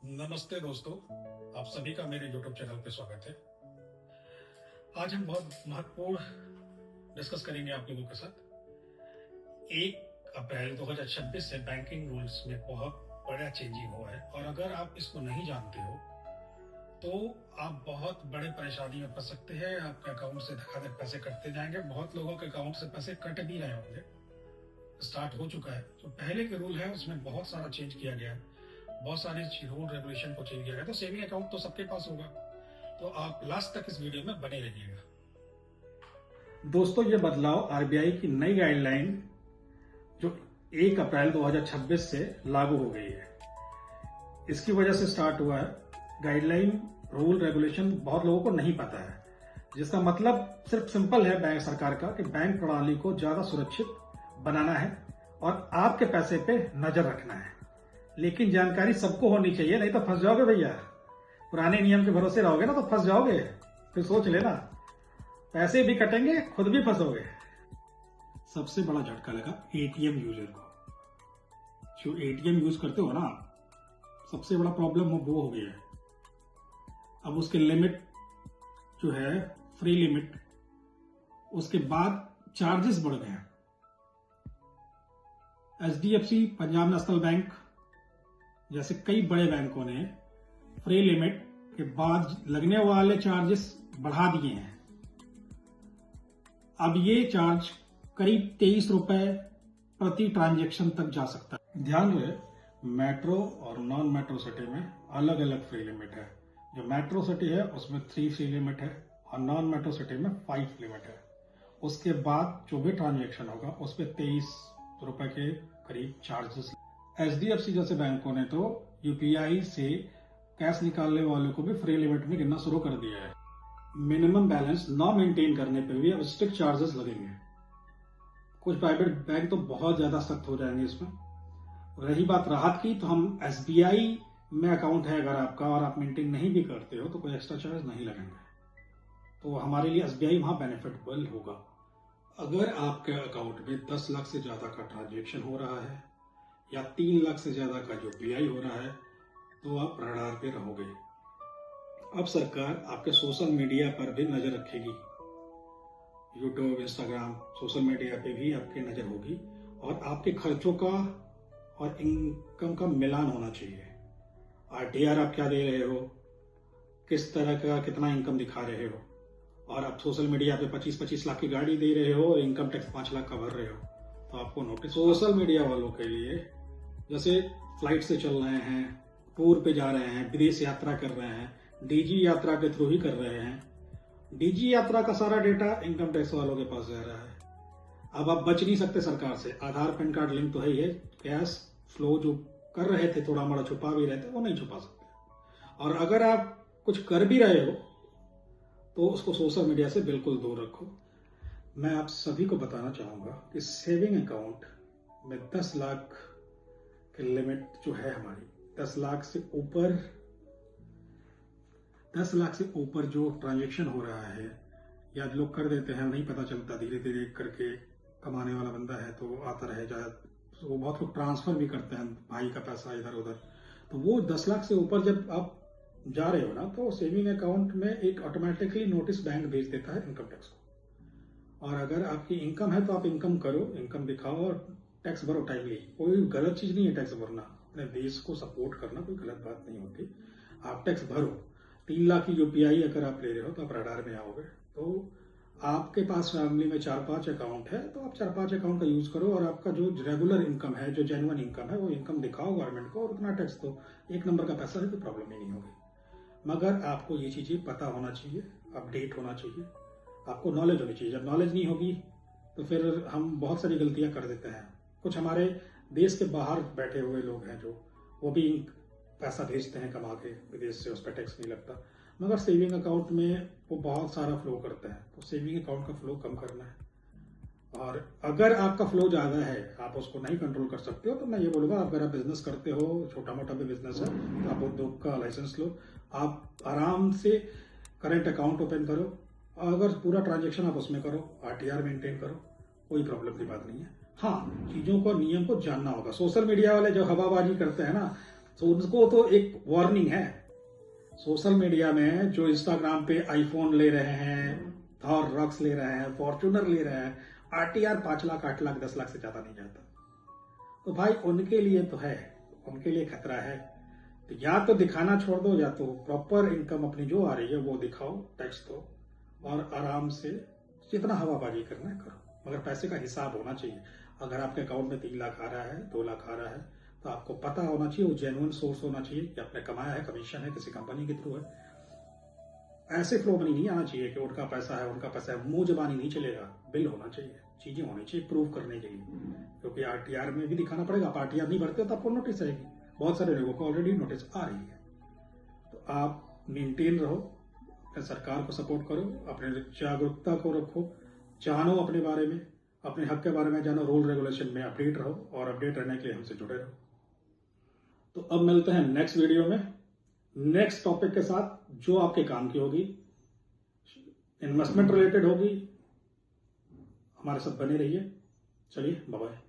नमस्ते दोस्तों, आप सभी का मेरे YouTube चैनल पे स्वागत है। आज हम बहुत महत्वपूर्ण डिस्कस करेंगे आप लोगों के साथ। 1 अप्रैल 2026 से बैंकिंग रूल्स में बहुत बड़ा चेंजिंग हुआ है और अगर आप इसको नहीं जानते हो तो आप बहुत बड़े परेशानी में फंस सकते हैं। आपके अकाउंट से धड़ाधड़ पैसे कटते जाएंगे। बहुत लोगों के अकाउंट से पैसे कट भी रहे होंगे। स्टार्ट हो चुका है। जो पहले के रूल है उसमें बहुत सारा चेंज किया गया है, बहुत सारे रूल रेगुलेशन को चेंज किया गया। तो सेविंग अकाउंट तो सबके पास होगा, तो आप लास्ट तक इस वीडियो में बने रहिएगा। दोस्तों, ये बदलाव आरबीआई की नई गाइडलाइन जो 1 अप्रैल 2026 से लागू हो गई है, इसकी वजह से स्टार्ट हुआ है। गाइडलाइन रूल रेगुलेशन बहुत लोगों को नहीं पता है, जिसका मतलब सिर्फ सिंपल है बैंक सरकार का कि बैंक प्रणाली को ज्यादा सुरक्षित बनाना है और आपके पैसे पे नजर रखना है। लेकिन जानकारी सबको होनी चाहिए, नहीं तो फंस जाओगे भैया। पुराने नियम के भरोसे रहोगे ना तो फंस जाओगे। फिर सोच लेना, पैसे भी कटेंगे, खुद भी फंसोगे। सबसे बड़ा झटका लगा एटीएम यूजर को। जो एटीएम यूज करते हो ना, सबसे बड़ा प्रॉब्लम वो हो गया है। अब उसके लिमिट जो है, फ्री लिमिट, उसके बाद चार्जेस बढ़ गए हैं। एचडीएफसी, पंजाब नेशनल बैंक जैसे कई बड़े बैंकों ने फ्री लिमिट के बाद लगने वाले चार्जेस बढ़ा दिए हैं। अब ये चार्ज करीब 23 रुपए प्रति ट्रांजैक्शन तक जा सकता है। ध्यान रहे, मेट्रो और नॉन मेट्रो सिटी में अलग अलग फ्री लिमिट है। जो मेट्रो सिटी है उसमें 3 फ्री लिमिट है और नॉन मेट्रो सिटी में 5 लिमिट है। उसके बाद जो भी ट्रांजैक्शन होगा उस पर 23 रुपए के करीब चार्जेस। एचडीएफसी जैसे बैंकों ने तो यूपीआई से कैश निकालने वालों को भी फ्री लिमिट में गिनना शुरू कर दिया है। मिनिमम बैलेंस न मेंटेन करने पे भी अब स्ट्रिक्ट चार्जेस लगेंगे। कुछ प्राइवेट बैंक तो बहुत ज्यादा सख्त हो जाएंगे इसमें। रही बात राहत की, तो हम एसबीआई में अकाउंट है अगर आपका और आप मेंटेन नहीं भी करते हो तो कोई एक्स्ट्रा चार्ज नहीं लगेंगे। तो हमारे लिए एसबीआई वहां बेनिफिटेबल होगा। अगर आपके अकाउंट में 10 लाख से ज्यादा का ट्रांजेक्शन हो रहा है या 3 लाख से ज्यादा का जो यूपीआई हो रहा है तो आप रडार पे रहोगे। अब सरकार आपके सोशल मीडिया पर भी नजर रखेगी। यूट्यूब, इंस्टाग्राम, सोशल मीडिया पे भी आपकी नजर होगी और आपके खर्चों का और इनकम का मिलान होना चाहिए। आरटीआर आप क्या दे रहे हो, किस तरह का कितना इनकम दिखा रहे हो, और आप सोशल मीडिया पे 25-25 लाख की गाड़ी दे रहे हो और इनकम टैक्स 5 लाख का भर रहे हो तो आपको नोटिस। सोशल मीडिया वालों के लिए, जैसे फ्लाइट से चल रहे हैं, टूर पे जा रहे हैं, विदेश यात्रा कर रहे हैं, डीजी यात्रा के थ्रू ही कर रहे हैं, डीजी यात्रा का सारा डेटा इनकम टैक्स वालों के पास जा रहा है। अब आप बच नहीं सकते सरकार से। आधार पैन कार्ड लिंक तो है ही है। कैश फ्लो जो कर रहे थे, थोड़ा मोड़ा छुपा भी रहे थे, वो नहीं छुपा सकते। और अगर आप कुछ कर भी रहे हो तो उसको सोशल मीडिया से बिल्कुल दूर रखो। मैं आप सभी को बताना चाहूंगा कि सेविंग अकाउंट में 10 लाख की लिमिट जो है हमारी, 10 लाख से ऊपर जो ट्रांजैक्शन हो रहा है या लोग कर देते हैं, नहीं पता चलता, धीरे धीरे करके कमाने वाला बंदा है तो आता रहे जाए, तो बहुत लोग ट्रांसफर भी करते हैं भाई का पैसा इधर उधर। तो वो 10 लाख से ऊपर जब आप जा रहे हो ना, तो सेविंग अकाउंट में एक ऑटोमेटिकली नोटिस बैंक भेज देता है इनकम टैक्स को। और अगर आपकी इनकम है तो आप इनकम करो, इनकम दिखाओ और टैक्स भरो टाइमली। कोई गलत चीज नहीं है टैक्स भरना। अपने देश को सपोर्ट करना कोई गलत बात नहीं होती। आप टैक्स भरो। 3 लाख की यूपीआई अगर आप ले रहे हो तो आप रडार में आओगे। तो आपके पास फैमिली में 4-5 अकाउंट है तो आप 4-5 अकाउंट का यूज करो और आपका जो रेगुलर इनकम है, जो जेन्युइन इनकम है, वो इनकम दिखाओ गवर्नमेंट को और उतना टैक्स दो। 1 नंबर का पैसा है, कोई प्रॉब्लम ही नहीं होगी। मगर आपको ये चीजें पता होना चाहिए, अपडेट होना चाहिए, आपको नॉलेज होनी चाहिए। जब नॉलेज नहीं होगी तो फिर हम बहुत सारी गलतियां कर देते हैं। कुछ हमारे देश के बाहर बैठे हुए लोग हैं जो वो भी पैसा भेजते हैं कमा के विदेश से, उस पर टैक्स नहीं लगता। मगर सेविंग अकाउंट में वो बहुत सारा फ्लो करते हैं, तो सेविंग अकाउंट का फ्लो कम करना है। और अगर आपका फ्लो ज्यादा है, आप उसको नहीं कंट्रोल कर सकते हो, तो मैं ये बोलूंगा, अगर आप बिजनेस करते हो, छोटा मोटा भी बिजनेस है, तो आप उद्योग का लाइसेंस लो, आप आराम से करेंट अकाउंट ओपन करो। अगर पूरा ट्रांजेक्शन आप उसमें करो, आरटीआर मेंटेन करो, कोई प्रॉब्लम की बात नहीं है। हाँ, चीजों को, नियम को जानना होगा। सोशल मीडिया वाले जो हवाबाजी करते हैं ना, तो उनको तो एक वार्निंग है। सोशल मीडिया में जो इंस्टाग्राम पे आईफोन ले रहे हैं, थॉर रॉक्स ले रहे हैं, फॉर्च्यूनर ले रहे हैं, आरटीआर 5 लाख 8 लाख 10 लाख से ज्यादा नहीं जाता। तो भाई उनके लिए तो है, उनके लिए खतरा है। तो या तो दिखाना छोड़ दो, या तो प्रॉपर इनकम अपनी जो आ रही है वो दिखाओ, टैक्स दो, और आराम से जितना हवाबाजी करना है करो, मगर पैसे का हिसाब होना चाहिए। अगर आपके अकाउंट में 3 लाख आ रहा है, 2 लाख आ रहा है, तो आपको पता होना चाहिए, वो जेन्युइन सोर्स होना चाहिए कि आपने कमाया है, कमीशन है, किसी कंपनी के थ्रू है। ऐसे फ्लो मनी नहीं आना चाहिए कि उनका पैसा है, उनका पैसा है, मुंह जबानी नहीं चलेगा, बिल होना चाहिए, चीजें होनी चाहिए प्रूव करने के लिए। क्योंकि आरटीआर में भी दिखाना पड़ेगा, आप आरटीआर नहीं भरते तो आपको नोटिस आएगी। बहुत सारे लोगों को ऑलरेडी नोटिस आ रही है। तो आप मेंटेन रहो, अपने सरकार को सपोर्ट करो, अपने जागरूकता को रखो, जानो अपने बारे में, अपने हक के बारे में जानो, रूल रेगुलेशन में अपडेट रहो, और अपडेट रहने के लिए हमसे जुड़े रहो। तो अब मिलते हैं नेक्स्ट वीडियो में, नेक्स्ट टॉपिक के साथ, जो आपके काम की होगी, इन्वेस्टमेंट रिलेटेड होगी। हमारे साथ बने रहिए। चलिए, बाय बाय।